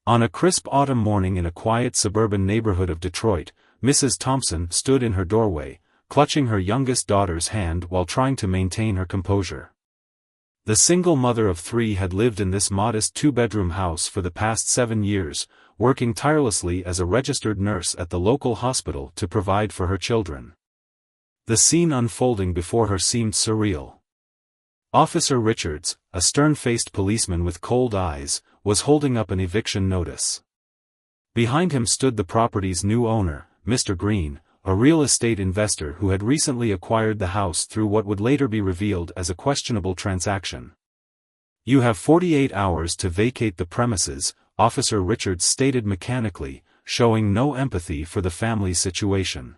On a crisp autumn morning in a quiet suburban neighborhood of Detroit, Mrs. Thompson stood in her doorway, clutching her youngest daughter's hand while trying to maintain her composure. The single mother of 3 had lived in this modest 2-bedroom house for the past 7 years, working tirelessly as a registered nurse at the local hospital to provide for her children. The scene unfolding before her seemed surreal. Officer Richards, a stern-faced policeman with cold eyes, was holding up an eviction notice. Behind him stood the property's new owner, Mr. Green, a real estate investor who had recently acquired the house through what would later be revealed as a questionable transaction. "You have 48 hours to vacate the premises," Officer Richards stated mechanically, showing no empathy for the family's situation.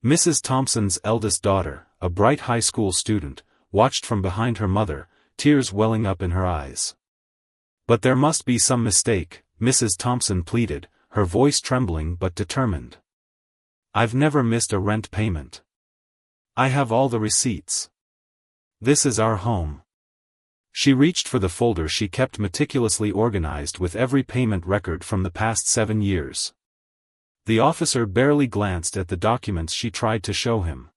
Mrs. Thompson's eldest daughter, a bright high school student, watched from behind her mother, tears welling up in her eyes. "But there must be some mistake," Mrs. Thompson pleaded, her voice trembling but determined. "I've never missed a rent payment. I have all the receipts. This is our home." She reached for the folder she kept meticulously organized with every payment record from the past 7 years. The officer barely glanced at the documents she tried to show him.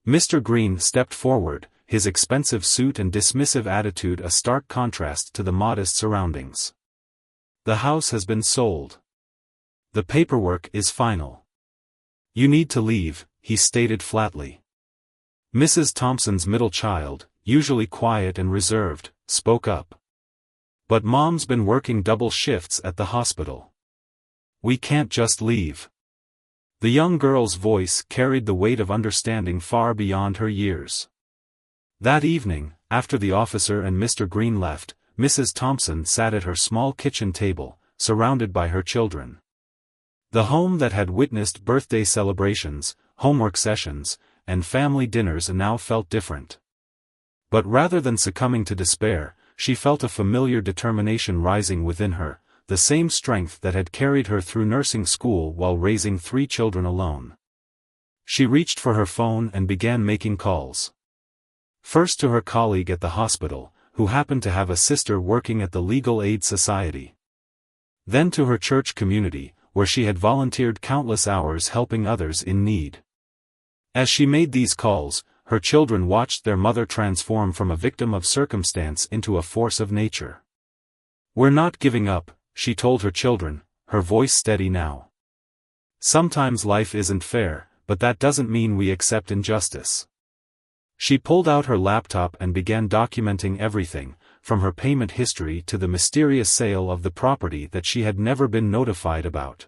Mr. Green stepped forward, his expensive suit and dismissive attitude a stark contrast to the modest surroundings. "The house has been sold. The paperwork is final. You need to leave," he stated flatly. Mrs. Thompson's middle child, usually quiet and reserved, spoke up. "But Mom's been working double shifts at the hospital. We can't just leave." The young girl's voice carried the weight of understanding far beyond her years. That evening, after the officer and Mr. Green left, Mrs. Thompson sat at her small kitchen table, surrounded by her children. The home that had witnessed birthday celebrations, homework sessions, and family dinners now felt different. But rather than succumbing to despair, she felt a familiar determination rising within her, the same strength that had carried her through nursing school while raising 3 children alone. She reached for her phone and began making calls. First to her colleague at the hospital, who happened to have a sister working at the Legal Aid Society. Then to her church community, where she had volunteered countless hours helping others in need. As she made these calls, her children watched their mother transform from a victim of circumstance into a force of nature. "We're not giving up," she told her children, her voice steady now. "Sometimes life isn't fair, but that doesn't mean we accept injustice." She pulled out her laptop and began documenting everything, from her payment history to the mysterious sale of the property that she had never been notified about.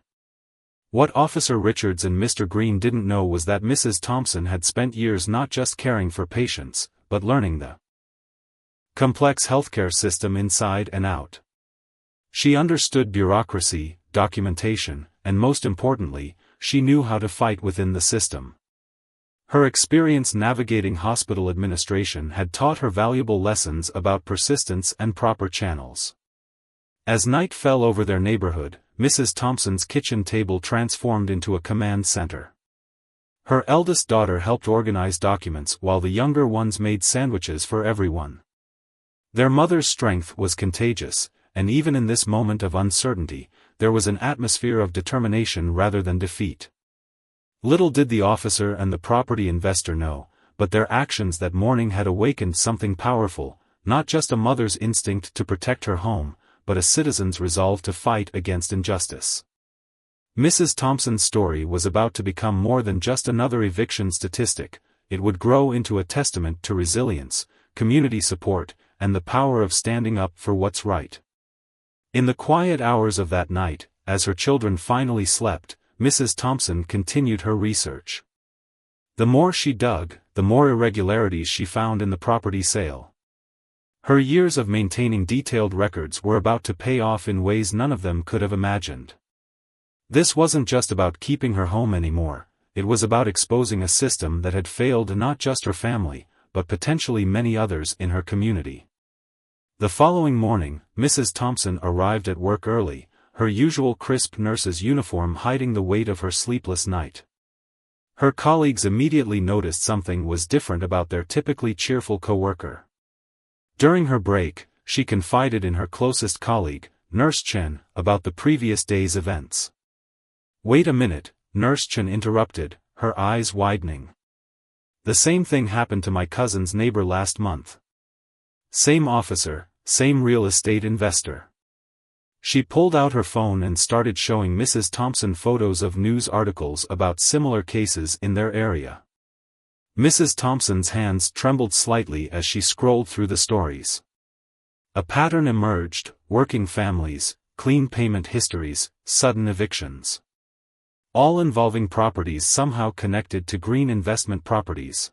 What Officer Richards and Mr. Green didn't know was that Mrs. Thompson had spent years not just caring for patients, but learning the complex healthcare system inside and out. She understood bureaucracy, documentation, and most importantly, she knew how to fight within the system. Her experience navigating hospital administration had taught her valuable lessons about persistence and proper channels. As night fell over their neighborhood, Mrs. Thompson's kitchen table transformed into a command center. Her eldest daughter helped organize documents while the younger ones made sandwiches for everyone. Their mother's strength was contagious, and even in this moment of uncertainty, there was an atmosphere of determination rather than defeat. Little did the officer and the property investor know, but their actions that morning had awakened something powerful, not just a mother's instinct to protect her home, but a citizen's resolve to fight against injustice. Mrs. Thompson's story was about to become more than just another eviction statistic. It would grow into a testament to resilience, community support, and the power of standing up for what's right. In the quiet hours of that night, as her children finally slept, Mrs. Thompson continued her research. The more she dug, the more irregularities she found in the property sale. Her years of maintaining detailed records were about to pay off in ways none of them could have imagined. This wasn't just about keeping her home anymore, it was about exposing a system that had failed not just her family, but potentially many others in her community. The following morning, Mrs. Thompson arrived at work early, her usual crisp nurse's uniform hiding the weight of her sleepless night. Her colleagues immediately noticed something was different about their typically cheerful coworker. During her break, she confided in her closest colleague, Nurse Chen, about the previous day's events. Wait a minute, Nurse Chen interrupted, her eyes widening. The same thing happened to my cousin's neighbor last month. Same officer, same real estate investor. She pulled out her phone and started showing Mrs. Thompson photos of news articles about similar cases in their area. Mrs. Thompson's hands trembled slightly as she scrolled through the stories. A pattern emerged: working families, clean payment histories, sudden evictions. All involving properties somehow connected to green investment properties.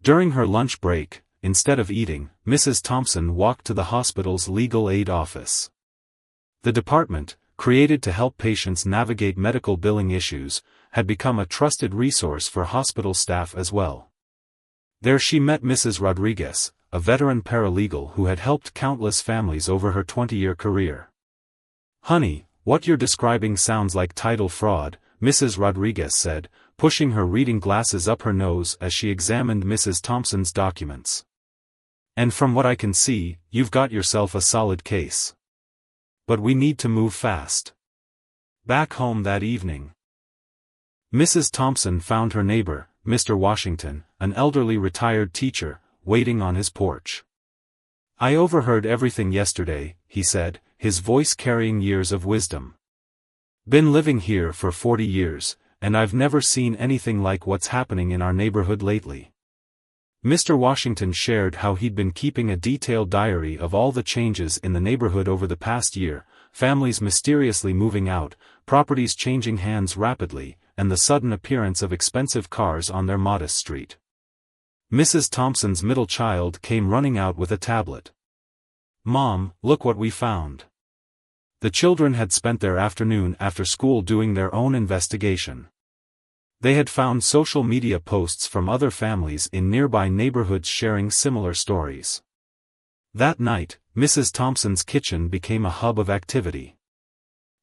During her lunch break, instead of eating, Mrs. Thompson walked to the hospital's legal aid office. The department, created to help patients navigate medical billing issues, had become a trusted resource for hospital staff as well. There she met Mrs. Rodriguez, a veteran paralegal who had helped countless families over her 20-year career. "Honey, what you're describing sounds like title fraud," Mrs. Rodriguez said, pushing her reading glasses up her nose as she examined Mrs. Thompson's documents. "And from what I can see, you've got yourself a solid case. But we need to move fast." Back home that evening, Mrs. Thompson found her neighbor, Mr. Washington, an elderly retired teacher, waiting on his porch. "I overheard everything yesterday," he said, his voice carrying years of wisdom. "Been living here for 40 years, and I've never seen anything like what's happening in our neighborhood lately." Mr. Washington shared how he'd been keeping a detailed diary of all the changes in the neighborhood over the past year: families mysteriously moving out, properties changing hands rapidly, and the sudden appearance of expensive cars on their modest street. Mrs. Thompson's middle child came running out with a tablet. "Mom, look what we found." The children had spent their afternoon after school doing their own investigation. They had found social media posts from other families in nearby neighborhoods sharing similar stories. That night, Mrs. Thompson's kitchen became a hub of activity.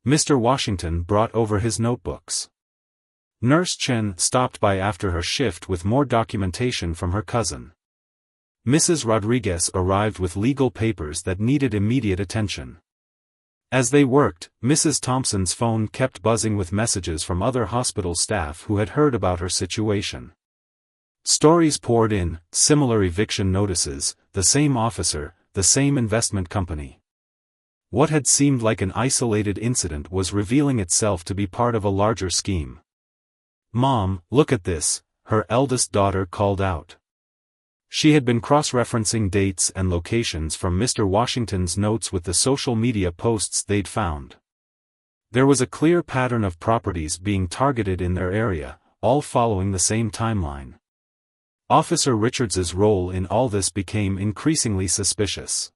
Mr. Washington brought over his notebooks. Nurse Chen stopped by after her shift with more documentation from her cousin. Mrs. Rodriguez arrived with legal papers that needed immediate attention. As they worked, Mrs. Thompson's phone kept buzzing with messages from other hospital staff who had heard about her situation. Stories poured in: similar eviction notices, the same officer, the same investment company. What had seemed like an isolated incident was revealing itself to be part of a larger scheme. "Mom, look at this," her eldest daughter called out. She had been cross-referencing dates and locations from Mr. Washington's notes with the social media posts they'd found. There was a clear pattern of properties being targeted in their area, all following the same timeline. Officer Richards's role in all this became increasingly suspicious.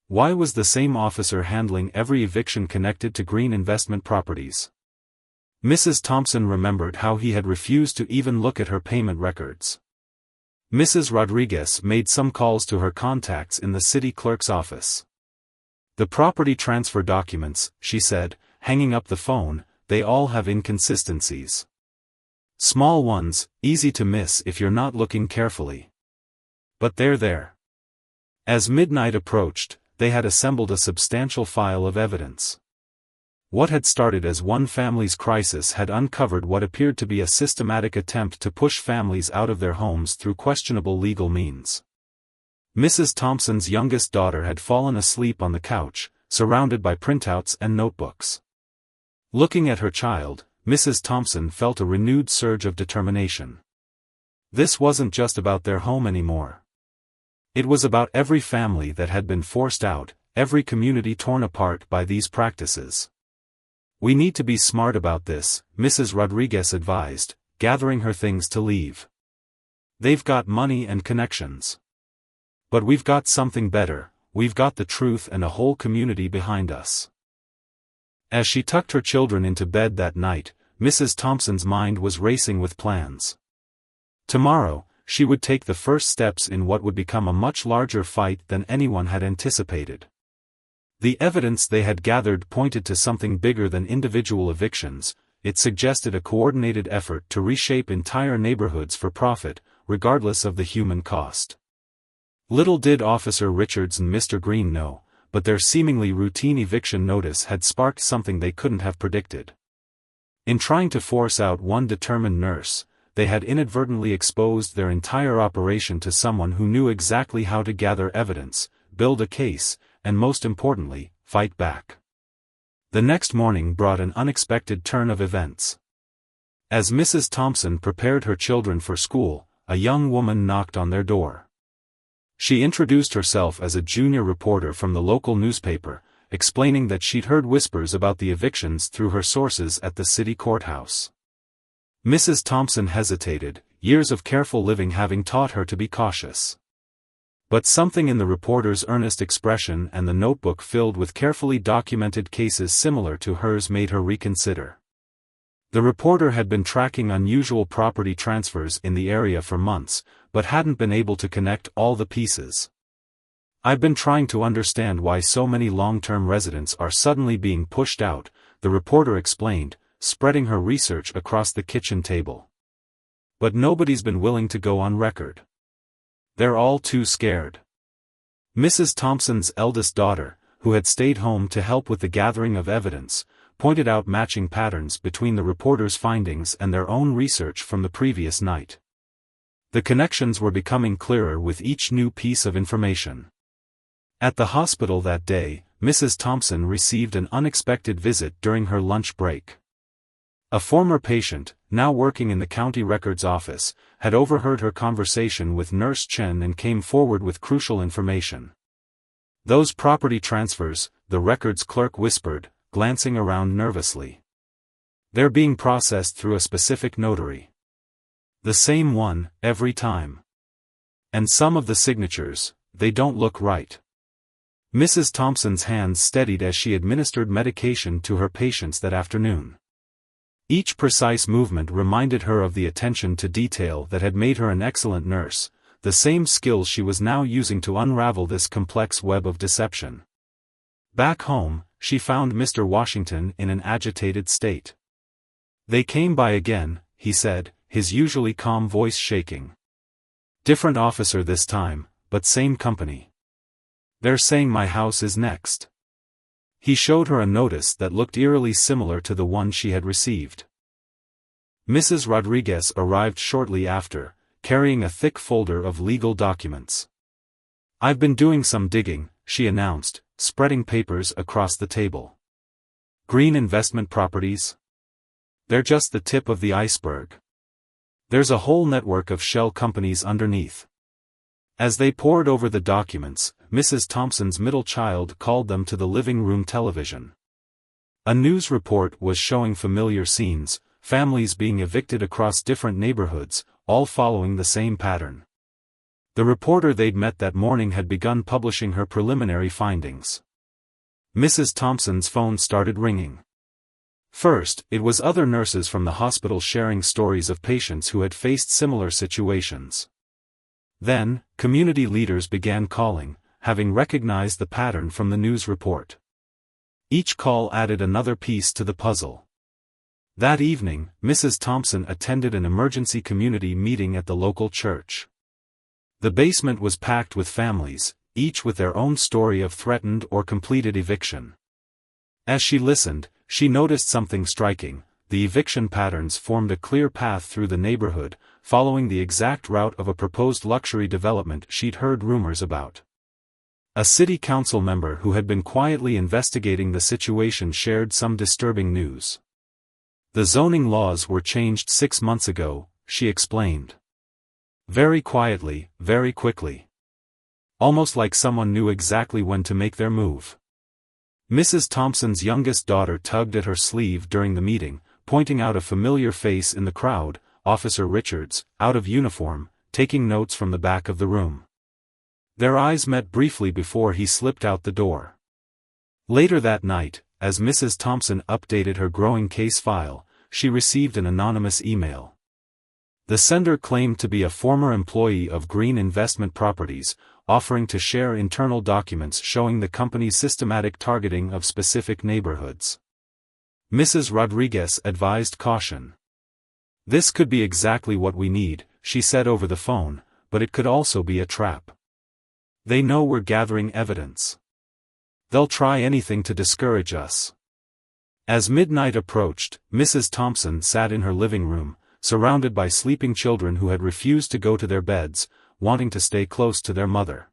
Why was the same officer handling every eviction connected to green investment properties? Mrs. Thompson remembered how he had refused to even look at her payment records. Mrs. Rodriguez made some calls to her contacts in the city clerk's office. "The property transfer documents," she said, hanging up the phone, "they all have inconsistencies. Small ones, easy to miss if you're not looking carefully. But they're there." As midnight approached, they had assembled a substantial file of evidence. What had started as one family's crisis had uncovered what appeared to be a systematic attempt to push families out of their homes through questionable legal means. Mrs. Thompson's youngest daughter had fallen asleep on the couch, surrounded by printouts and notebooks. Looking at her child, Mrs. Thompson felt a renewed surge of determination. This wasn't just about their home anymore. It was about every family that had been forced out, every community torn apart by these practices. "We need to be smart about this," Mrs. Rodriguez advised, gathering her things to leave. "They've got money and connections. But we've got something better, we've got the truth and a whole community behind us." As she tucked her children into bed that night, Mrs. Thompson's mind was racing with plans. Tomorrow, she would take the first steps in what would become a much larger fight than anyone had anticipated. The evidence they had gathered pointed to something bigger than individual evictions. It suggested a coordinated effort to reshape entire neighborhoods for profit, regardless of the human cost. Little did Officer Richards and Mr. Green know, but their seemingly routine eviction notice had sparked something they couldn't have predicted. In trying to force out one determined nurse, they had inadvertently exposed their entire operation to someone who knew exactly how to gather evidence, build a case, and most importantly, fight back. The next morning brought an unexpected turn of events. As Mrs. Thompson prepared her children for school, a young woman knocked on their door. She introduced herself as a junior reporter from the local newspaper, explaining that she'd heard whispers about the evictions through her sources at the city courthouse. Mrs. Thompson hesitated, years of careful living having taught her to be cautious. But something in the reporter's earnest expression and the notebook filled with carefully documented cases similar to hers made her reconsider. The reporter had been tracking unusual property transfers in the area for months, but hadn't been able to connect all the pieces. "I've been trying to understand why so many long-term residents are suddenly being pushed out," the reporter explained, spreading her research across the kitchen table. "But nobody's been willing to go on record. They're all too scared." Mrs. Thompson's eldest daughter, who had stayed home to help with the gathering of evidence, pointed out matching patterns between the reporter's findings and their own research from the previous night. The connections were becoming clearer with each new piece of information. At the hospital that day, Mrs. Thompson received an unexpected visit during her lunch break. A former patient, now working in the county records office, had overheard her conversation with Nurse Chen and came forward with crucial information. "Those property transfers," the records clerk whispered, glancing around nervously. "They're being processed through a specific notary. The same one, every time. And some of the signatures, they don't look right." Mrs. Thompson's hands steadied as she administered medication to her patients that afternoon. Each precise movement reminded her of the attention to detail that had made her an excellent nurse, the same skills she was now using to unravel this complex web of deception. Back home, she found Mr. Washington in an agitated state. "They came by again," he said, his usually calm voice shaking. "Different officer this time, but same company. They're saying my house is next." He showed her a notice that looked eerily similar to the one she had received. Mrs. Rodriguez arrived shortly after, carrying a thick folder of legal documents. "I've been doing some digging," she announced, spreading papers across the table. "Green investment properties? They're just the tip of the iceberg. There's a whole network of shell companies underneath." As they pored over the documents, Mrs. Thompson's middle child called them to the living room television. A news report was showing familiar scenes, families being evicted across different neighborhoods, all following the same pattern. The reporter they'd met that morning had begun publishing her preliminary findings. Mrs. Thompson's phone started ringing. First, it was other nurses from the hospital sharing stories of patients who had faced similar situations. Then, community leaders began calling, having recognized the pattern from the news report. Each call added another piece to the puzzle. That evening, Mrs. Thompson attended an emergency community meeting at the local church. The basement was packed with families, each with their own story of threatened or completed eviction. As she listened, she noticed something striking. The eviction patterns formed a clear path through the neighborhood, following the exact route of a proposed luxury development she'd heard rumors about. A city council member who had been quietly investigating the situation shared some disturbing news. "The zoning laws were changed 6 months ago," she explained. "Very quietly, very quickly. Almost like someone knew exactly when to make their move." Mrs. Thompson's youngest daughter tugged at her sleeve during the meeting, pointing out a familiar face in the crowd, Officer Richards, out of uniform, taking notes from the back of the room. Their eyes met briefly before he slipped out the door. Later that night, as Mrs. Thompson updated her growing case file, she received an anonymous email. The sender claimed to be a former employee of Green Investment Properties, offering to share internal documents showing the company's systematic targeting of specific neighborhoods. Mrs. Rodriguez advised caution. "This could be exactly what we need," she said over the phone, "but it could also be a trap. They know we're gathering evidence. They'll try anything to discourage us. As midnight approached, Mrs. Thompson sat in her living room, surrounded by sleeping children who had refused to go to their beds, wanting to stay close to their mother.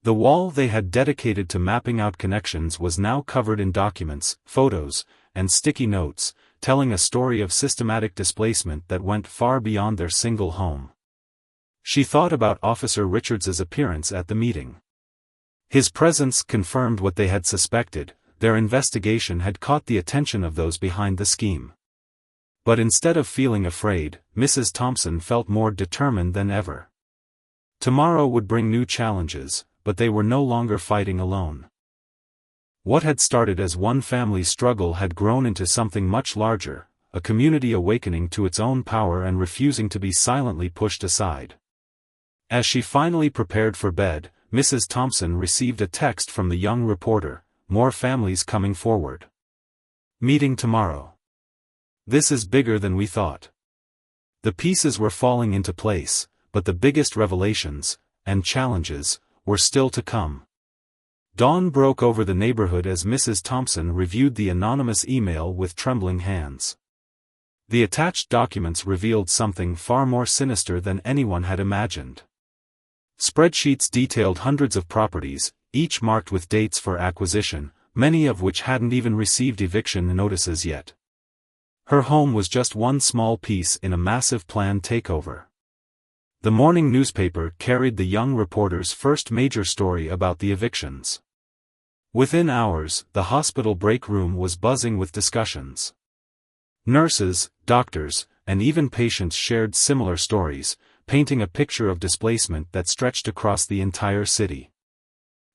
The wall they had dedicated to mapping out connections was now covered in documents, photos, and sticky notes, telling a story of systematic displacement that went far beyond their single home. She thought about Officer Richards's appearance at the meeting. His presence confirmed what they had suspected. Their investigation had caught the attention of those behind the scheme. But instead of feeling afraid, Mrs. Thompson felt more determined than ever. Tomorrow would bring new challenges, but they were no longer fighting alone. What had started as one family's struggle had grown into something much larger, a community awakening to its own power and refusing to be silently pushed aside. As she finally prepared for bed, Mrs. Thompson received a text from the young reporter: "More families coming forward. Meeting tomorrow. This is bigger than we thought." The pieces were falling into place, but the biggest revelations, and challenges, were still to come. Dawn broke over the neighborhood as Mrs. Thompson reviewed the anonymous email with trembling hands. The attached documents revealed something far more sinister than anyone had imagined. Spreadsheets detailed hundreds of properties, each marked with dates for acquisition, many of which hadn't even received eviction notices yet. Her home was just one small piece in a massive planned takeover. The morning newspaper carried the young reporter's first major story about the evictions. Within hours, the hospital break room was buzzing with discussions. Nurses, doctors, and even patients shared similar stories, painting a picture of displacement that stretched across the entire city.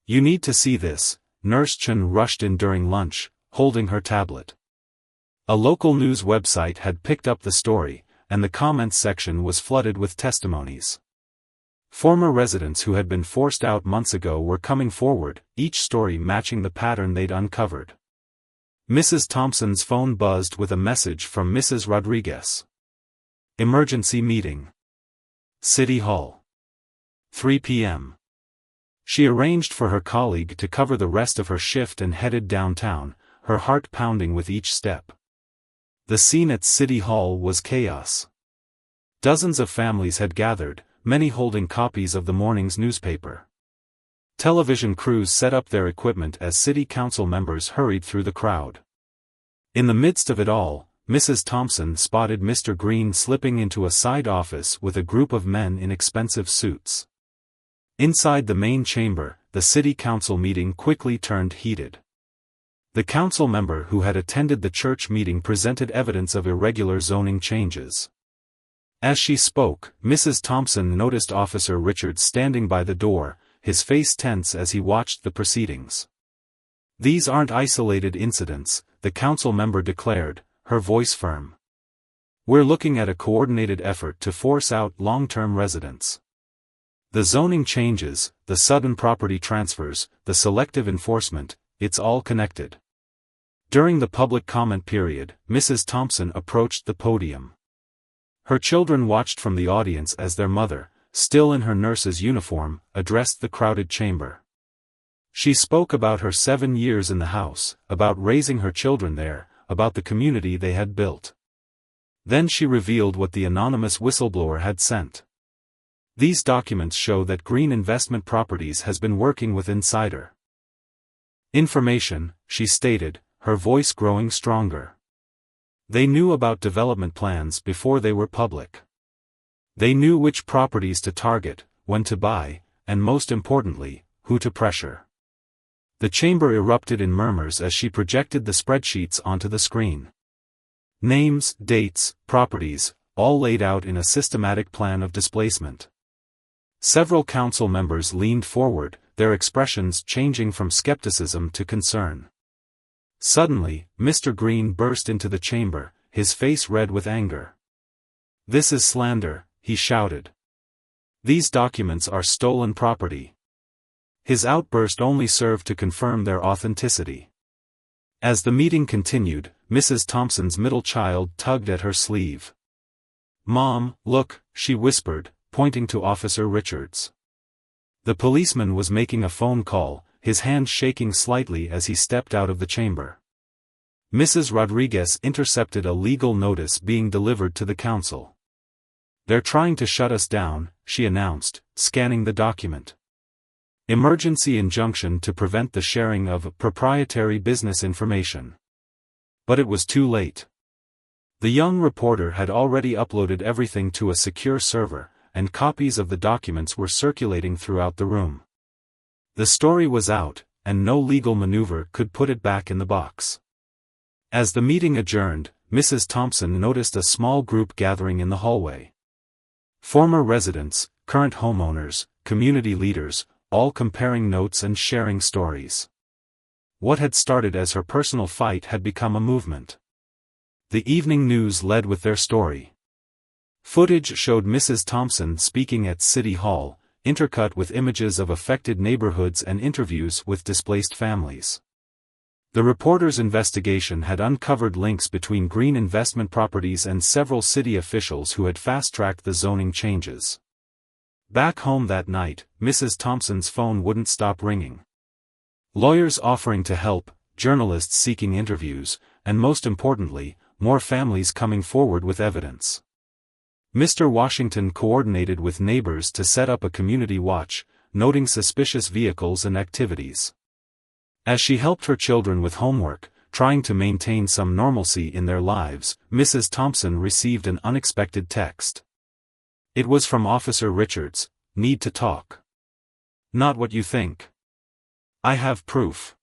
"You need to see this," Nurse Chen rushed in during lunch, holding her tablet. A local news website had picked up the story, and the comments section was flooded with testimonies. Former residents who had been forced out months ago were coming forward, each story matching the pattern they'd uncovered. Mrs. Thompson's phone buzzed with a message from Mrs. Rodriguez. "Emergency meeting. City Hall. 3 p.m. She arranged for her colleague to cover the rest of her shift and headed downtown, her heart pounding with each step. The scene at City Hall was chaos. Dozens of families had gathered, many holding copies of the morning's newspaper. Television crews set up their equipment as city council members hurried through the crowd. In the midst of it all, Mrs. Thompson spotted Mr. Green slipping into a side office with a group of men in expensive suits. Inside the main chamber, the city council meeting quickly turned heated. The council member who had attended the church meeting presented evidence of irregular zoning changes. As she spoke, Mrs. Thompson noticed Officer Richards standing by the door, his face tense as he watched the proceedings. "These aren't isolated incidents," the council member declared, her voice firm. "We're looking at a coordinated effort to force out long-term residents. The zoning changes, the sudden property transfers, the selective enforcement, it's all connected." During the public comment period, Mrs. Thompson approached the podium. Her children watched from the audience as their mother, still in her nurse's uniform, addressed the crowded chamber. She spoke about her 7 years in the house, about raising her children there, about the community they had built. Then she revealed what the anonymous whistleblower had sent. "These documents show that Green Investment Properties has been working with insider information," she stated, her voice growing stronger. "They knew about development plans before they were public. They knew which properties to target, when to buy, and most importantly, who to pressure." The chamber erupted in murmurs as she projected the spreadsheets onto the screen. Names, dates, properties, all laid out in a systematic plan of displacement. Several council members leaned forward, their expressions changing from skepticism to concern. Suddenly, Mr. Green burst into the chamber, his face red with anger. "This is slander," he shouted. "These documents are stolen property." His outburst only served to confirm their authenticity. As the meeting continued, Mrs. Thompson's middle child tugged at her sleeve. "Mom, look," she whispered, pointing to Officer Richards. The policeman was making a phone call, his hand shaking slightly as he stepped out of the chamber. Mrs. Rodriguez intercepted a legal notice being delivered to the council. "They're trying to shut us down," she announced, scanning the document. "Emergency injunction to prevent the sharing of proprietary business information." But it was too late. The young reporter had already uploaded everything to a secure server, and copies of the documents were circulating throughout the room. The story was out, and no legal maneuver could put it back in the box. As the meeting adjourned, Mrs. Thompson noticed a small group gathering in the hallway. Former residents, current homeowners, community leaders, all comparing notes and sharing stories. What had started as her personal fight had become a movement. The evening news led with their story. Footage showed Mrs. Thompson speaking at City Hall, intercut with images of affected neighborhoods and interviews with displaced families. The reporter's investigation had uncovered links between green investment properties and several city officials who had fast-tracked the zoning changes. Back home that night, Mrs. Thompson's phone wouldn't stop ringing. Lawyers offering to help, journalists seeking interviews, and most importantly, more families coming forward with evidence. Mr. Washington coordinated with neighbors to set up a community watch, noting suspicious vehicles and activities. As she helped her children with homework, trying to maintain some normalcy in their lives, Mrs. Thompson received an unexpected text. It was from Officer Richards. "Need to talk. Not what you think. I have proof."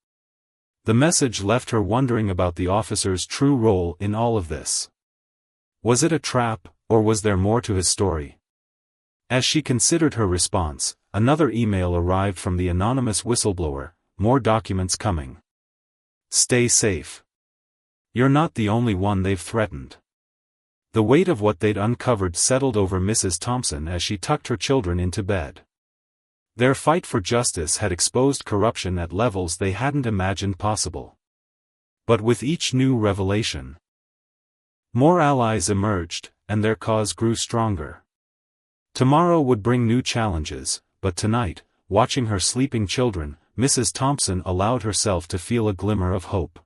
The message left her wondering about the officer's true role in all of this. Was it a trap, or was there more to his story? As she considered her response, another email arrived from the anonymous whistleblower. "More documents coming. Stay safe. You're not the only one they've threatened." The weight of what they'd uncovered settled over Mrs. Thompson as she tucked her children into bed. Their fight for justice had exposed corruption at levels they hadn't imagined possible. But with each new revelation, more allies emerged, and their cause grew stronger. Tomorrow would bring new challenges, but tonight, watching her sleeping children, Mrs. Thompson allowed herself to feel a glimmer of hope.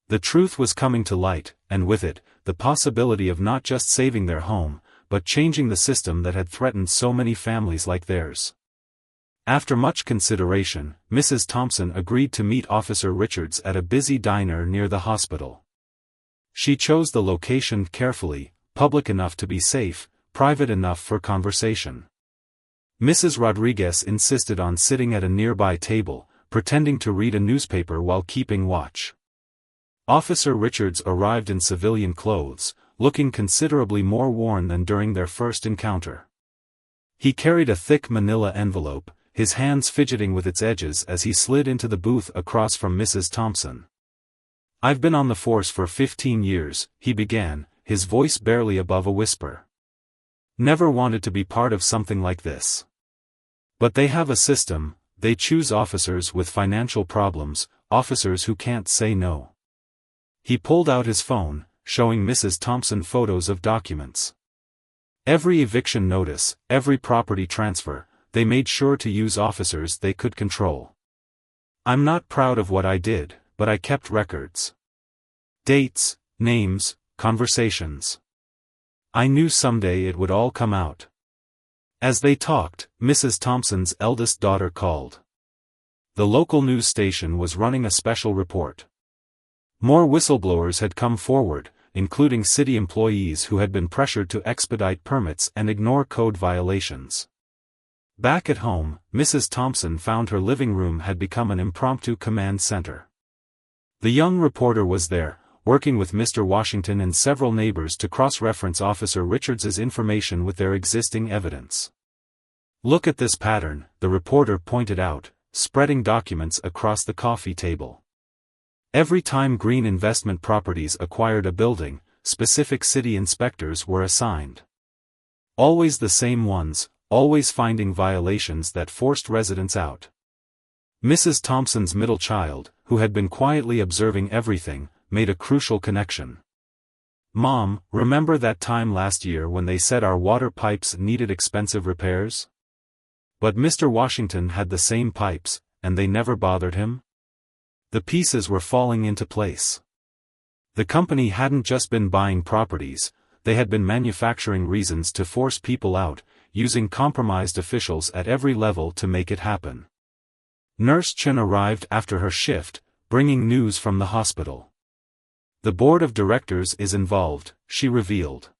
The truth was coming to light, and with it, the possibility of not just saving their home, but changing the system that had threatened so many families like theirs. After much consideration, Mrs. Thompson agreed to meet Officer Richards at a busy diner near the hospital. She chose the location carefully, public enough to be safe, private enough for conversation. Mrs. Rodriguez insisted on sitting at a nearby table, pretending to read a newspaper while keeping watch. Officer Richards arrived in civilian clothes, looking considerably more worn than during their first encounter. He carried a thick manila envelope, his hands fidgeting with its edges as he slid into the booth across from Mrs. Thompson. "I've been on the force for 15 years, he began, his voice barely above a whisper. "Never wanted to be part of something like this. But they have a system, they choose officers with financial problems, officers who can't say no." He pulled out his phone, showing Mrs. Thompson photos of documents. Every eviction notice, every property transfer, they made sure to use officers they could control. "I'm not proud of what I did, but I kept records. Dates, names, conversations. I knew someday it would all come out." As they talked, Mrs. Thompson's eldest daughter called. The local news station was running a special report. More whistleblowers had come forward, including city employees who had been pressured to expedite permits and ignore code violations. Back at home, Mrs. Thompson found her living room had become an impromptu command center. The young reporter was there, working with Mr. Washington and several neighbors to cross-reference Officer Richards's information with their existing evidence. "Look at this pattern," the reporter pointed out, spreading documents across the coffee table. Every time green investment properties acquired a building, specific city inspectors were assigned. Always the same ones, always finding violations that forced residents out. Mrs. Thompson's middle child, who had been quietly observing everything, made a crucial connection. "Mom, remember that time last year when they said our water pipes needed expensive repairs? But Mr. Washington had the same pipes, and they never bothered him? The pieces were falling into place. The company hadn't just been buying properties, they had been manufacturing reasons to force people out, using compromised officials at every level to make it happen. Nurse Chen arrived after her shift, bringing news from the hospital. The board of directors is involved, she revealed.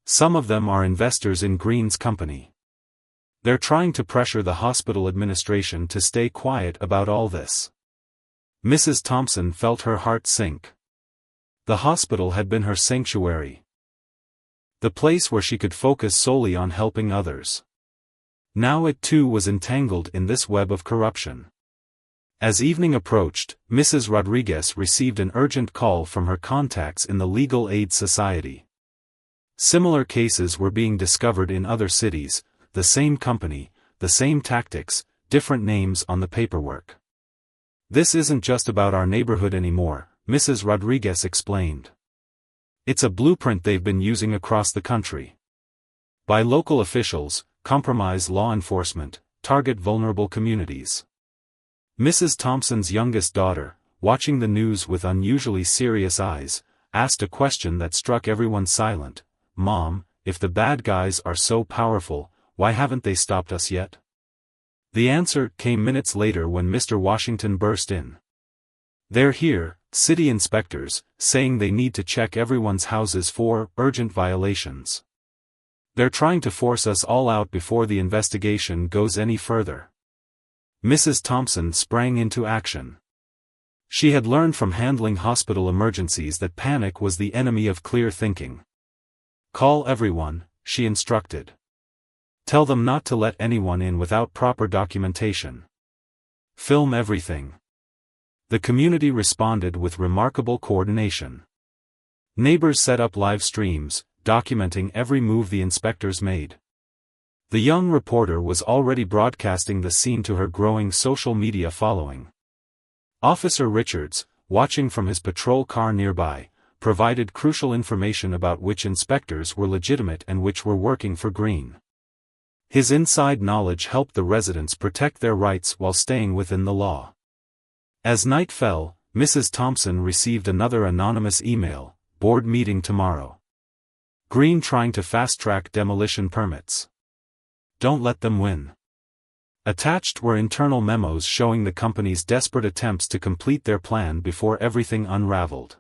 Some of them are investors in Green's company. They're trying to pressure the hospital administration to stay quiet about all this. Mrs. Thompson felt her heart sink. The hospital had been her sanctuary. The place where she could focus solely on helping others. Now it too was entangled in this web of corruption. As evening approached, Mrs. Rodriguez received an urgent call from her contacts in the Legal Aid Society. Similar cases were being discovered in other cities, the same company, the same tactics, different names on the paperwork. This isn't just about our neighborhood anymore, Mrs. Rodriguez explained. It's a blueprint they've been using across the country. By local officials, compromise law enforcement, target vulnerable communities. Mrs. Thompson's youngest daughter, watching the news with unusually serious eyes, asked a question that struck everyone silent. Mom, if the bad guys are so powerful, why haven't they stopped us yet? The answer came minutes later when Mr. Washington burst in. They're here, city inspectors, saying they need to check everyone's houses for urgent violations. They're trying to force us all out before the investigation goes any further. Mrs. Thompson sprang into action. She had learned from handling hospital emergencies that panic was the enemy of clear thinking. Call everyone, she instructed. Tell them not to let anyone in without proper documentation. Film everything. The community responded with remarkable coordination. Neighbors set up live streams, documenting every move the inspectors made. The young reporter was already broadcasting the scene to her growing social media following. Officer Richards, watching from his patrol car nearby, provided crucial information about which inspectors were legitimate and which were working for Green. His inside knowledge helped the residents protect their rights while staying within the law. As night fell, Mrs. Thompson received another anonymous email, board meeting tomorrow. Green trying to fast-track demolition permits. Don't let them win. Attached were internal memos showing the company's desperate attempts to complete their plan before everything unraveled.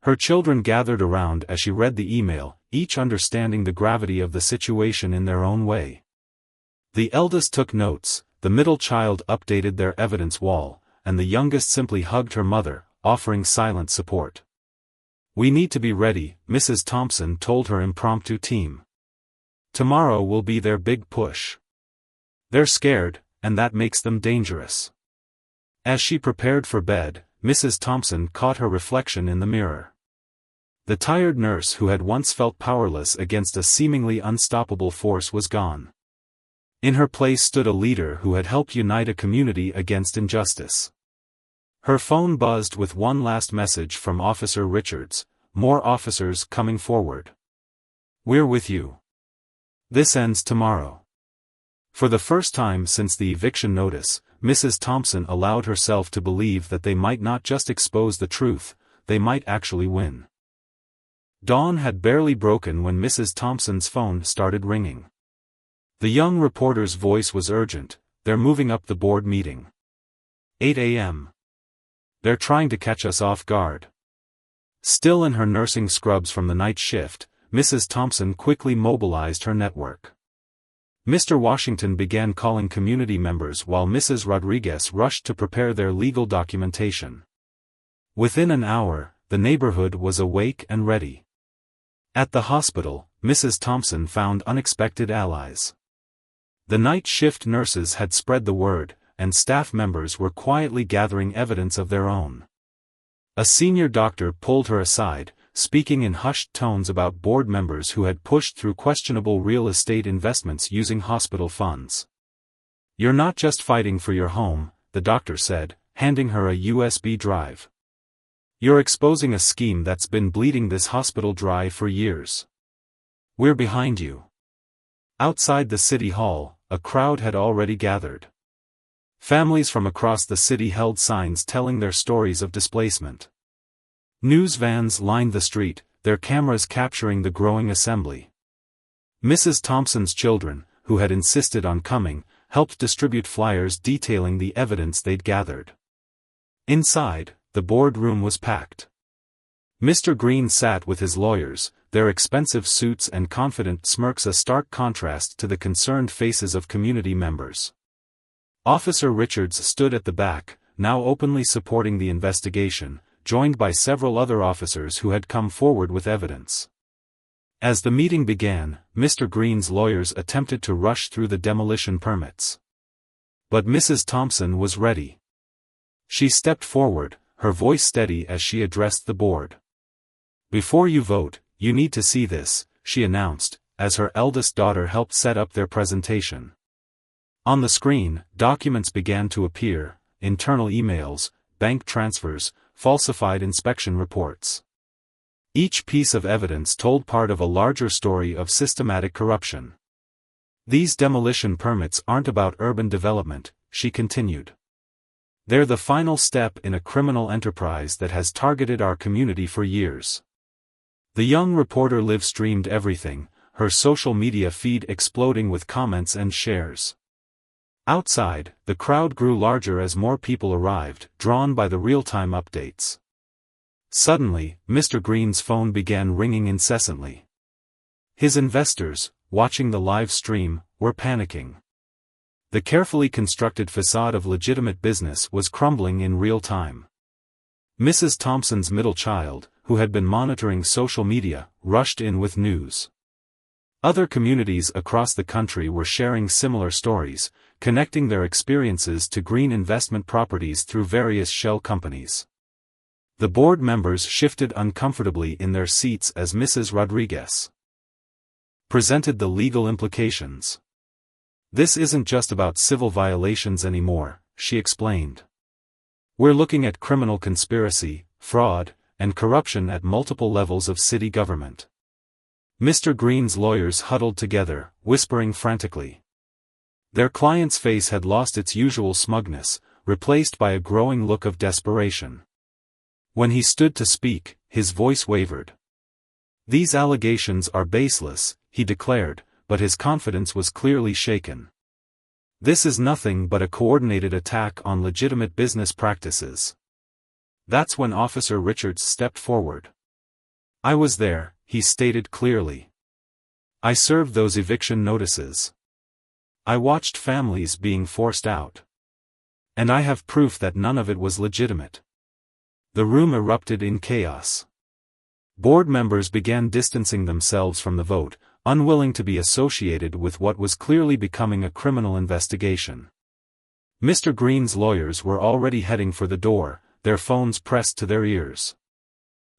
Her children gathered around as she read the email, each understanding the gravity of the situation in their own way. The eldest took notes, the middle child updated their evidence wall, and the youngest simply hugged her mother, offering silent support. We need to be ready, Mrs. Thompson told her impromptu team. Tomorrow will be their big push. They're scared, and that makes them dangerous. As she prepared for bed, Mrs. Thompson caught her reflection in the mirror. The tired nurse who had once felt powerless against a seemingly unstoppable force was gone. In her place stood a leader who had helped unite a community against injustice. Her phone buzzed with one last message from Officer Richards, more officers coming forward. We're with you. This ends tomorrow. For the first time since the eviction notice, Mrs. Thompson allowed herself to believe that they might not just expose the truth, they might actually win. Dawn had barely broken when Mrs. Thompson's phone started ringing. The young reporter's voice was urgent. They're moving up the board meeting. 8 a.m. They're trying to catch us off guard. Still in her nursing scrubs from the night shift, Mrs. Thompson quickly mobilized her network. Mr. Washington began calling community members while Mrs. Rodriguez rushed to prepare their legal documentation. Within an hour, the neighborhood was awake and ready. At the hospital, Mrs. Thompson found unexpected allies. The night shift nurses had spread the word, and staff members were quietly gathering evidence of their own. A senior doctor pulled her aside, speaking in hushed tones about board members who had pushed through questionable real estate investments using hospital funds. You're not just fighting for your home, the doctor said, handing her a USB drive. You're exposing a scheme that's been bleeding this hospital dry for years. We're behind you. Outside the city hall, a crowd had already gathered. Families from across the city held signs telling their stories of displacement. News vans lined the street, their cameras capturing the growing assembly. Mrs. Thompson's children, who had insisted on coming, helped distribute flyers detailing the evidence they'd gathered. Inside, the boardroom was packed. Mr. Green sat with his lawyers, their expensive suits and confident smirks a stark contrast to the concerned faces of community members. Officer Richards stood at the back, now openly supporting the investigation, joined by several other officers who had come forward with evidence. As the meeting began, Mr. Green's lawyers attempted to rush through the demolition permits. But Mrs. Thompson was ready. She stepped forward, her voice steady as she addressed the board. "Before you vote, you need to see this," she announced, as her eldest daughter helped set up their presentation. On the screen, documents began to appear: internal emails, bank transfers, falsified inspection reports. Each piece of evidence told part of a larger story of systematic corruption. "These demolition permits aren't about urban development," she continued. "They're the final step in a criminal enterprise that has targeted our community for years." The young reporter live-streamed everything, her social media feed exploding with comments and shares. Outside, the crowd grew larger as more people arrived, drawn by the real-time updates. Suddenly, Mr. Green's phone began ringing incessantly. His investors, watching the live stream, were panicking. The carefully constructed facade of legitimate business was crumbling in real time. Mrs. Thompson's middle child, who had been monitoring social media, rushed in with news. Other communities across the country were sharing similar stories, connecting their experiences to green investment properties through various shell companies. The board members shifted uncomfortably in their seats as Mrs. Rodriguez presented the legal implications. "This isn't just about civil violations anymore," she explained. "We're looking at criminal conspiracy, fraud, and corruption at multiple levels of city government." Mr. Green's lawyers huddled together, whispering frantically. Their client's face had lost its usual smugness, replaced by a growing look of desperation. When he stood to speak, his voice wavered. "These allegations are baseless," he declared, but his confidence was clearly shaken. "This is nothing but a coordinated attack on legitimate business practices." That's when Officer Richards stepped forward. "I was there," he stated clearly. "I served those eviction notices. I watched families being forced out. And I have proof that none of it was legitimate." The room erupted in chaos. Board members began distancing themselves from the vote, unwilling to be associated with what was clearly becoming a criminal investigation. Mr. Green's lawyers were already heading for the door, their phones pressed to their ears.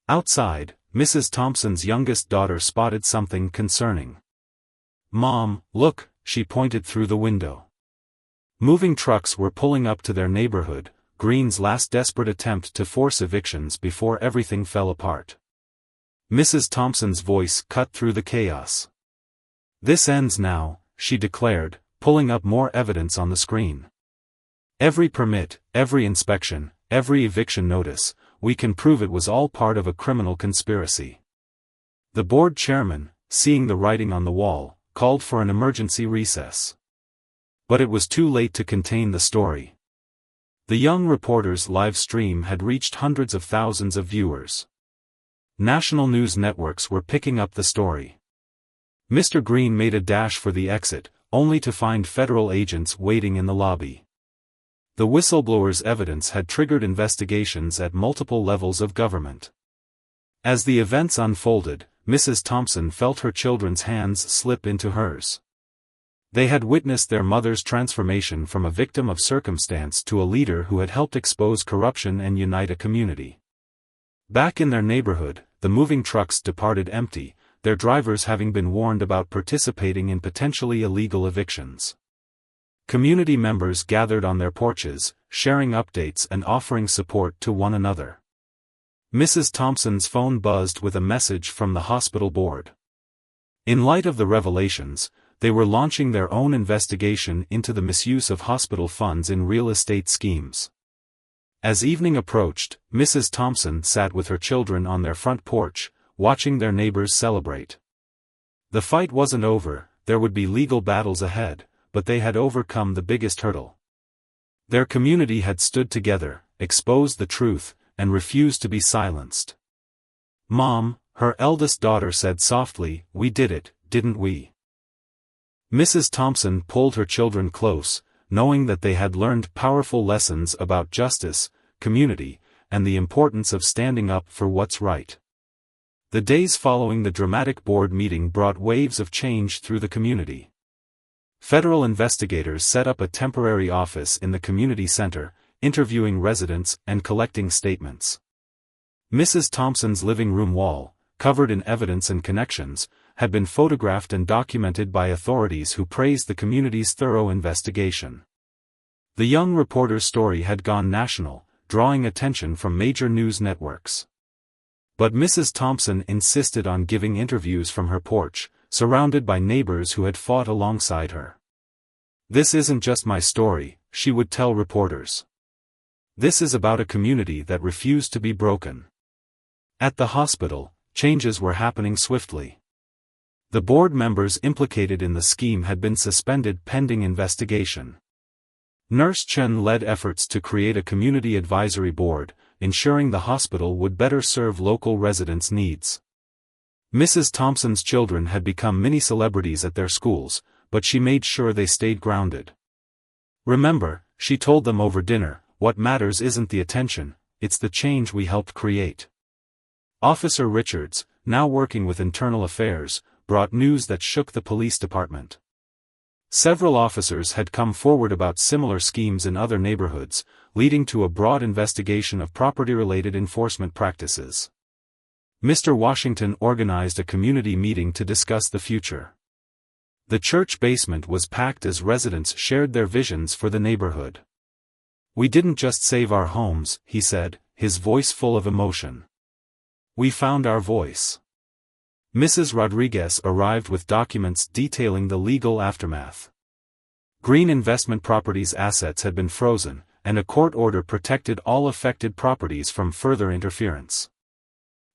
Outside, Mrs. Thompson's youngest daughter spotted something concerning. "Mom, look," she pointed through the window. Moving trucks were pulling up to their neighborhood, Green's last desperate attempt to force evictions before everything fell apart. Mrs. Thompson's voice cut through the chaos. "This ends now," she declared, pulling up more evidence on the screen. "Every permit, every inspection, every eviction notice, we can prove it was all part of a criminal conspiracy." The board chairman, seeing the writing on the wall, called for an emergency recess. But it was too late to contain the story. The young reporter's live stream had reached hundreds of thousands of viewers. National news networks were picking up the story. Mr. Green made a dash for the exit, only to find federal agents waiting in the lobby. The whistleblower's evidence had triggered investigations at multiple levels of government. As the events unfolded, Mrs. Thompson felt her children's hands slip into hers. They had witnessed their mother's transformation from a victim of circumstance to a leader who had helped expose corruption and unite a community. Back in their neighborhood, the moving trucks departed empty, their drivers having been warned about participating in potentially illegal evictions. Community members gathered on their porches, sharing updates and offering support to one another. Mrs. Thompson's phone buzzed with a message from the hospital board. In light of the revelations, they were launching their own investigation into the misuse of hospital funds in real estate schemes. As evening approached, Mrs. Thompson sat with her children on their front porch, watching their neighbors celebrate. The fight wasn't over, there would be legal battles ahead, but they had overcome the biggest hurdle. Their community had stood together, exposed the truth, and refused to be silenced. "Mom," her eldest daughter said softly, "we did it, didn't we?" Mrs. Thompson pulled her children close, knowing that they had learned powerful lessons about justice, community, and the importance of standing up for what's right. The days following the dramatic board meeting brought waves of change through the community. Federal investigators set up a temporary office in the community center, interviewing residents and collecting statements. Mrs. Thompson's living room wall, covered in evidence and connections, had been photographed and documented by authorities who praised the community's thorough investigation. The young reporter's story had gone national, drawing attention from major news networks. But Mrs. Thompson insisted on giving interviews from her porch, surrounded by neighbors who had fought alongside her. "This isn't just my story," she would tell reporters. "This is about a community that refused to be broken." At the hospital, changes were happening swiftly. The board members implicated in the scheme had been suspended pending investigation. Nurse Chen led efforts to create a community advisory board, ensuring the hospital would better serve local residents' needs. Mrs. Thompson's children had become mini-celebrities at their schools, but she made sure they stayed grounded. "Remember," she told them over dinner, "what matters isn't the attention, it's the change we helped create." Officer Richards, now working with Internal Affairs, brought news that shook the police department. Several officers had come forward about similar schemes in other neighborhoods, leading to a broad investigation of property-related enforcement practices. Mr. Washington organized a community meeting to discuss the future. The church basement was packed as residents shared their visions for the neighborhood. "We didn't just save our homes," he said, his voice full of emotion. "We found our voice." Mrs. Rodriguez arrived with documents detailing the legal aftermath. Green Investment Properties assets had been frozen, and a court order protected all affected properties from further interference.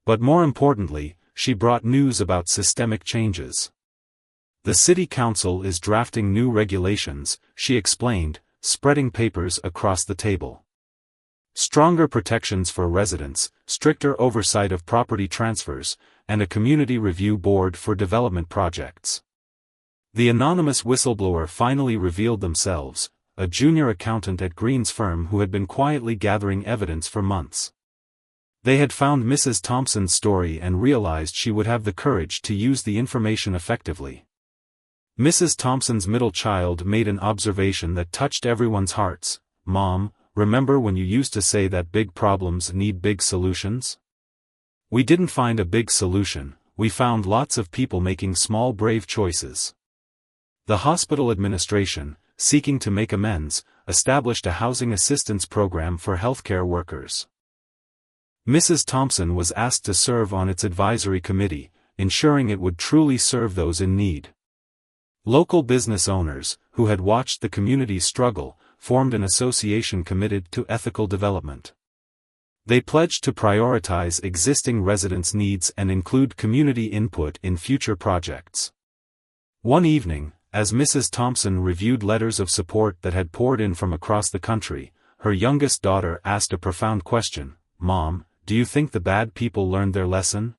But more importantly, she brought news about systemic changes. "The City Council is drafting new regulations," she explained, spreading papers across the table. "Stronger protections for residents, stricter oversight of property transfers, and a community review board for development projects." The anonymous whistleblower finally revealed themselves, a junior accountant at Green's firm who had been quietly gathering evidence for months. They had found Mrs. Thompson's story and realized she would have the courage to use the information effectively. Mrs. Thompson's middle child made an observation that touched everyone's hearts. "Mom, remember when you used to say that big problems need big solutions? We didn't find a big solution, we found lots of people making small brave choices." The hospital administration, seeking to make amends, established a housing assistance program for healthcare workers. Mrs. Thompson was asked to serve on its advisory committee, ensuring it would truly serve those in need. Local business owners, who had watched the community's struggle, formed an association committed to ethical development. They pledged to prioritize existing residents' needs and include community input in future projects. One evening, as Mrs. Thompson reviewed letters of support that had poured in from across the country, her youngest daughter asked a profound question. "Mom, do you think the bad people learned their lesson?"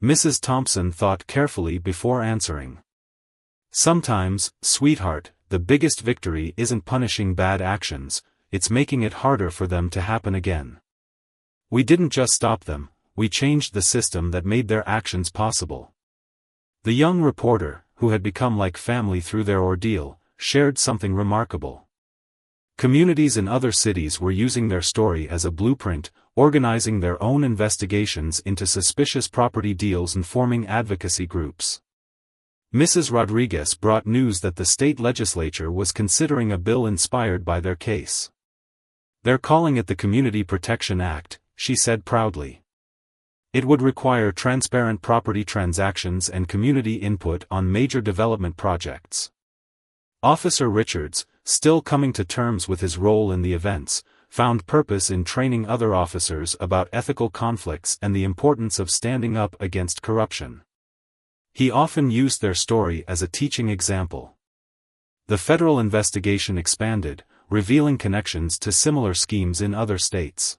Mrs. Thompson thought carefully before answering. "Sometimes, sweetheart, the biggest victory isn't punishing bad actions, it's making it harder for them to happen again. We didn't just stop them, we changed the system that made their actions possible." The young reporter, who had become like family through their ordeal, shared something remarkable. Communities in other cities were using their story as a blueprint, organizing their own investigations into suspicious property deals and forming advocacy groups. Mrs. Rodriguez brought news that the state legislature was considering a bill inspired by their case. "They're calling it the Community Protection Act," she said proudly. It would require transparent property transactions and community input on major development projects. Officer Richards, still coming to terms with his role in the events, found purpose in training other officers about ethical conflicts and the importance of standing up against corruption. He often used their story as a teaching example. The federal investigation expanded, revealing connections to similar schemes in other states.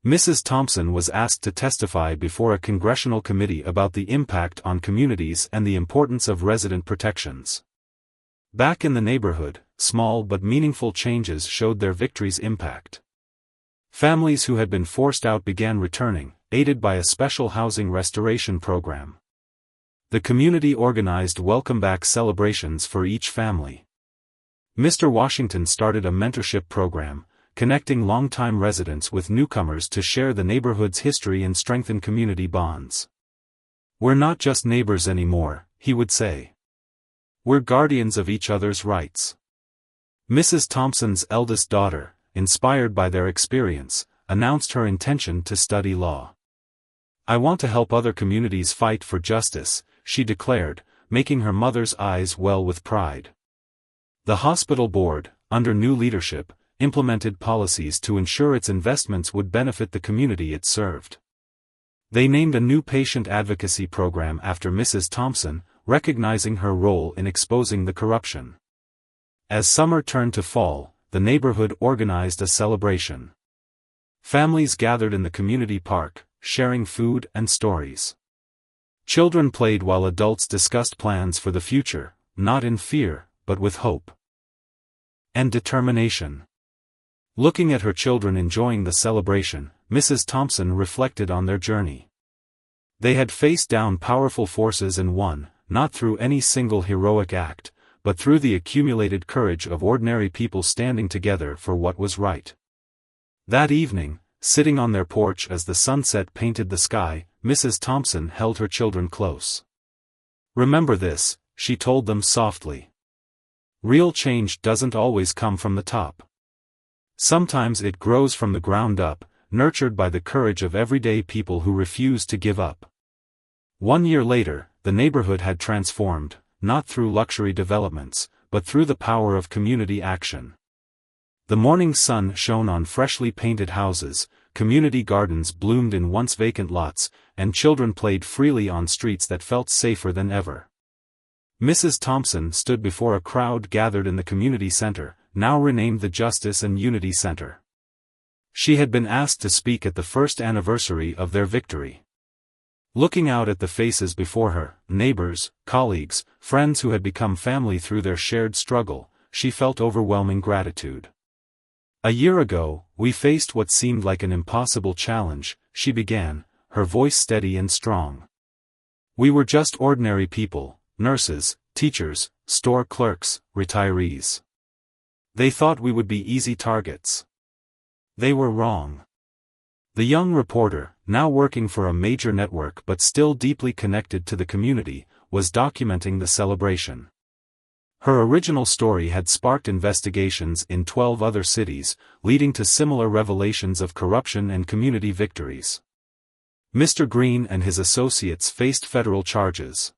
Mrs. Thompson was asked to testify before a congressional committee about the impact on communities and the importance of resident protections. Back in the neighborhood, small but meaningful changes showed their victory's impact. Families who had been forced out began returning, aided by a special housing restoration program. The community organized welcome-back celebrations for each family. Mr. Washington started a mentorship program, connecting longtime residents with newcomers to share the neighborhood's history and strengthen community bonds. "We're not just neighbors anymore," he would say. "We're guardians of each other's rights." Mrs. Thompson's eldest daughter, inspired by their experience, announced her intention to study law. "I want to help other communities fight for justice," she declared, making her mother's eyes well with pride. The hospital board, under new leadership, implemented policies to ensure its investments would benefit the community it served. They named a new patient advocacy program after Mrs. Thompson, recognizing her role in exposing the corruption. As summer turned to fall, the neighborhood organized a celebration. Families gathered in the community park, sharing food and stories. Children played while adults discussed plans for the future, not in fear, but with hope and determination. Looking at her children enjoying the celebration, Mrs. Thompson reflected on their journey. They had faced down powerful forces and won, not through any single heroic act, but through the accumulated courage of ordinary people standing together for what was right. That evening, sitting on their porch as the sunset painted the sky, Mrs. Thompson held her children close. "Remember this," she told them softly. "Real change doesn't always come from the top. Sometimes it grows from the ground up, nurtured by the courage of everyday people who refuse to give up." 1 year later, the neighborhood had transformed, not through luxury developments, but through the power of community action. The morning sun shone on freshly painted houses, community gardens bloomed in once vacant lots, and children played freely on streets that felt safer than ever. Mrs. Thompson stood before a crowd gathered in the community center, now renamed the Justice and Unity Center. She had been asked to speak at the first anniversary of their victory. Looking out at the faces before her, neighbors, colleagues, friends who had become family through their shared struggle, she felt overwhelming gratitude. "A year ago, we faced what seemed like an impossible challenge," she began, her voice steady and strong. "We were just ordinary people, nurses, teachers, store clerks, retirees. They thought we would be easy targets. They were wrong." The young reporter, now working for a major network but still deeply connected to the community, was documenting the celebration. Her original story had sparked investigations in 12 other cities, leading to similar revelations of corruption and community victories. Mr. Green and his associates faced federal charges.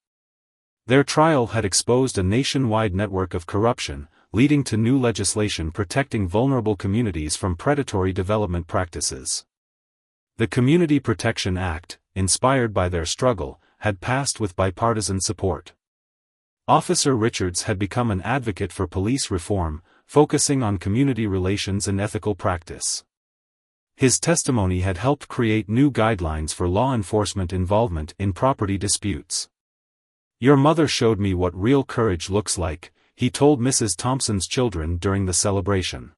Their trial had exposed a nationwide network of corruption, leading to new legislation protecting vulnerable communities from predatory development practices. The Community Protection Act, inspired by their struggle, had passed with bipartisan support. Officer Richards had become an advocate for police reform, focusing on community relations and ethical practice. His testimony had helped create new guidelines for law enforcement involvement in property disputes. "Your mother showed me what real courage looks like," he told Mrs. Thompson's children during the celebration.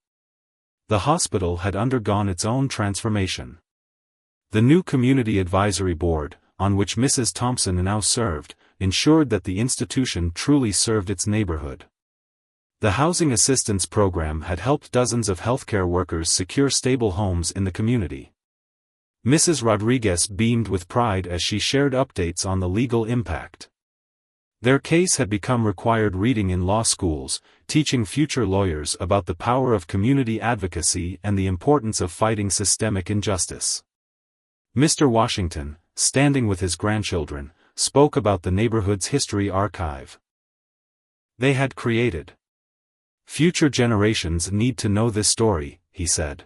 The hospital had undergone its own transformation. The new Community Advisory Board, on which Mrs. Thompson now served, ensured that the institution truly served its neighborhood. The Housing Assistance Program had helped dozens of healthcare workers secure stable homes in the community. Mrs. Rodriguez beamed with pride as she shared updates on the legal impact. Their case had become required reading in law schools, teaching future lawyers about the power of community advocacy and the importance of fighting systemic injustice. Mr. Washington, standing with his grandchildren, spoke about the neighborhood's history archive they had created. Future generations need to know this story, he said.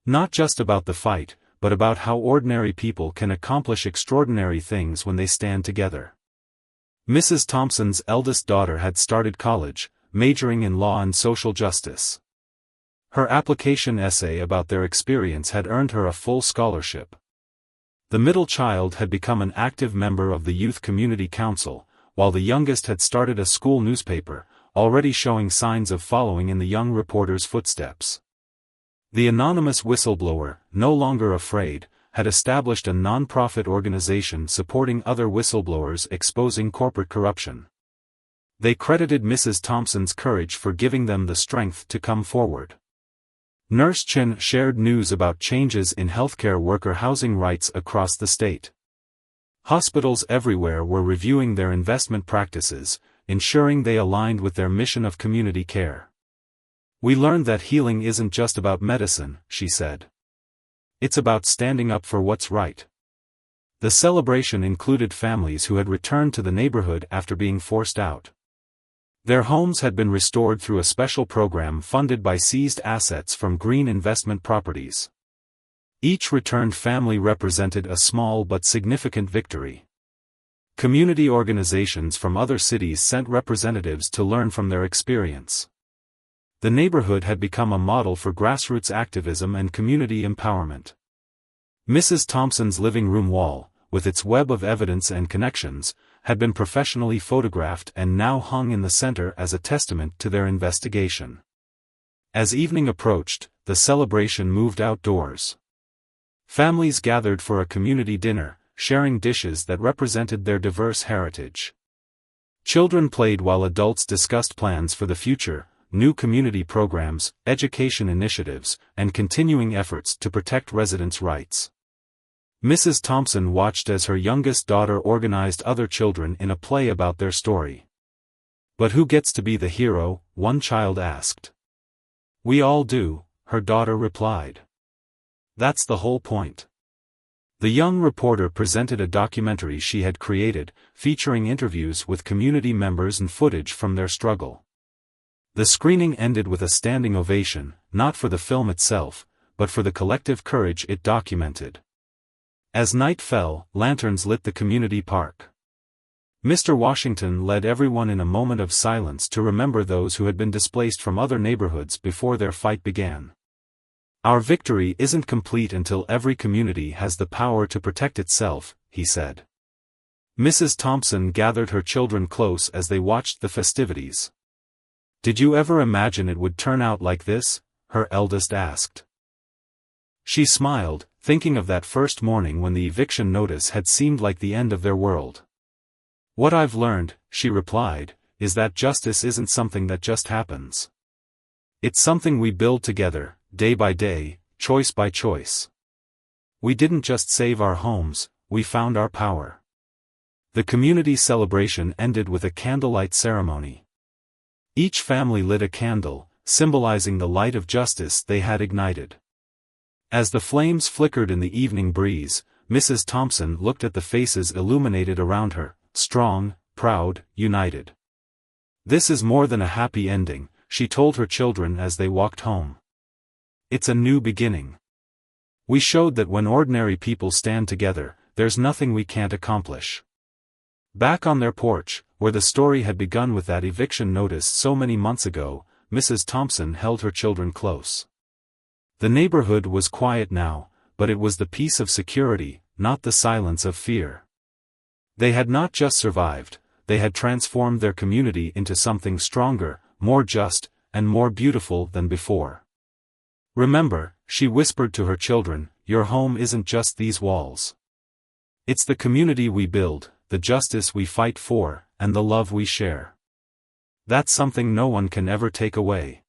Not just about the fight, but about how ordinary people can accomplish extraordinary things when they stand together. Mrs. Thompson's eldest daughter had started college, majoring in law and social justice. Her application essay about their experience had earned her a full scholarship. The middle child had become an active member of the Youth Community Council, while the youngest had started a school newspaper, already showing signs of following in the young reporter's footsteps. The anonymous whistleblower, no longer afraid, had established a non-profit organization supporting other whistleblowers exposing corporate corruption. They credited Mrs. Thompson's courage for giving them the strength to come forward. Nurse Chen shared news about changes in healthcare worker housing rights across the state. Hospitals everywhere were reviewing their investment practices, ensuring they aligned with their mission of community care. We learned that healing isn't just about medicine, she said. It's about standing up for what's right. The celebration included families who had returned to the neighborhood after being forced out. Their homes had been restored through a special program funded by seized assets from green investment properties. Each returned family represented a small but significant victory. Community organizations from other cities sent representatives to learn from their experience. The neighborhood had become a model for grassroots activism and community empowerment. Mrs. Thompson's living room wall, with its web of evidence and connections, had been professionally photographed and now hung in the center as a testament to their investigation. As evening approached, the celebration moved outdoors. Families gathered for a community dinner, sharing dishes that represented their diverse heritage. Children played while adults discussed plans for the future, new community programs, education initiatives, and continuing efforts to protect residents' rights. Mrs. Thompson watched as her youngest daughter organized other children in a play about their story. "But who gets to be the hero?" one child asked. "We all do," her daughter replied. "That's the whole point." The young reporter presented a documentary she had created, featuring interviews with community members and footage from their struggle. The screening ended with a standing ovation, not for the film itself, but for the collective courage it documented. As night fell, lanterns lit the community park. Mr. Washington led everyone in a moment of silence to remember those who had been displaced from other neighborhoods before their fight began. "Our victory isn't complete until every community has the power to protect itself," he said. Mrs. Thompson gathered her children close as they watched the festivities. "Did you ever imagine it would turn out like this?" her eldest asked. She smiled, thinking of that first morning when the eviction notice had seemed like the end of their world. "What I've learned," she replied, "is that justice isn't something that just happens. It's something we build together, day by day, choice by choice. We didn't just save our homes, we found our power." The community celebration ended with a candlelight ceremony. Each family lit a candle, symbolizing the light of justice they had ignited. As the flames flickered in the evening breeze, Mrs. Thompson looked at the faces illuminated around her, strong, proud, united. "This is more than a happy ending," she told her children as they walked home. "It's a new beginning. We showed that when ordinary people stand together, there's nothing we can't accomplish." Back on their porch, where the story had begun with that eviction notice so many months ago, Mrs. Thompson held her children close. The neighborhood was quiet now, but it was the peace of security, not the silence of fear. They had not just survived, they had transformed their community into something stronger, more just, and more beautiful than before. "Remember," she whispered to her children, "your home isn't just these walls. It's the community we build, the justice we fight for, and the love we share. That's something no one can ever take away."